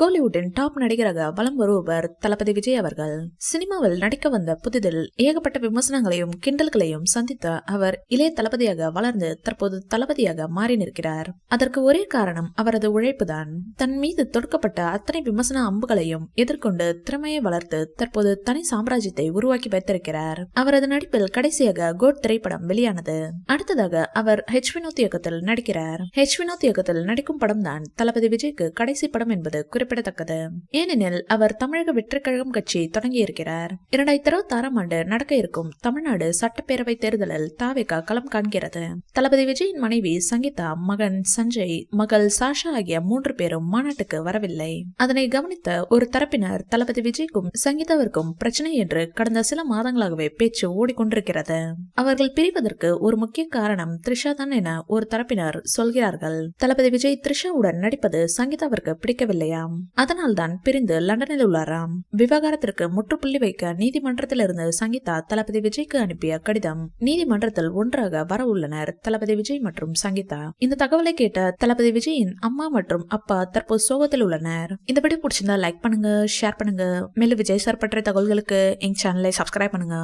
கோலிவுட்டின் top நடிகராக வலம் வருபவர் தளபதி விஜய் அவர்கள். சினிமாவில் நடிக்க வந்த புதிதில் ஏகப்பட்ட விமர்சனங்களையும் கிண்டல்களையும் சந்தித்த அவர் இளைய தளபதியாக வளர்ந்து தற்போது தளபதியாக மாறி நிற்கிறார். அதற்கு ஒரே காரணம் அவரது உழைப்புதான். தன் மீது தொடுக்கப்பட்ட அத்தனை விமர்சன அம்புகளையும் எதிர்கொண்டு திறமையை வளர்த்து தற்போது தனி சாம்ராஜ்யத்தை உருவாக்கி வைத்திருக்கிறார். அவரது நடிப்பில் கடைசியாக கோட் திரைப்படம் வெளியானது. அடுத்ததாக அவர் வினோத் இயக்கத்தில் நடிக்கிறார். வினோத் இயக்கத்தில் நடிக்கும் படம் தான் தளபதி விஜய்க்கு கடைசி படம் என்பது குறிப்பிடத்தக்கது. ஏனெனில் அவர் தமிழக வெற்றிக் கழகம் கட்சி தொடங்கியிருக்கிறார். 2026 ஆண்டு நடக்க இருக்கும் தமிழ்நாடு சட்டப்பேரவை தேர்தலில் தாவேகா களம் காண்கிறது. தளபதி விஜயின் மனைவி சங்கீதா, மகன் சஞ்சய், மகள் சாஷா ஆகிய 3 பேரும் மாநாட்டுக்கு வரவில்லை. அதனை கவனித்த ஒரு தரப்பினர் தளபதி விஜய்க்கும் சங்கீதாவிற்கும் பிரச்சனை என்று கடந்த சில மாதங்களாகவே பேச்சு ஓடிக்கொண்டிருக்கிறது. அவர்கள் பிரிவதற்கு ஒரு முக்கிய காரணம் த்ரிஷா தான் என ஒரு தரப்பினர் சொல்கிறார்கள். தளபதி விஜய் த்ரிஷாவுடன் நடிப்பது சங்கீதாவிற்கு பிடிக்கவில்லையாம். அதனால் தான் பிரிந்து லண்டனில் உள்ளாராம். விவகாரத்திற்கு முற்றுப்புள்ளி வைக்க நீதிமன்றத்திலிருந்து சங்கீதா தளபதி விஜய்க்கு அனுப்பிய கடிதம் நீதிமன்றத்தில் ஒன்றாக வர உள்ளனர் தளபதி விஜய் மற்றும் சங்கீதா. இந்த தகவலை கேட்ட தளபதி விஜயின் அம்மா மற்றும் அப்பா தற்போது சோகத்தில் உள்ளனர். இந்த வீடியோ பிடிச்சிருந்தா லைக் பண்ணுங்க, ஷேர் பண்ணுங்க. மேலும் விஜய் சார் பற்றிய தகவல்களுக்கு எங்க சேனலை சப்ஸ்கிரைப் பண்ணுங்க.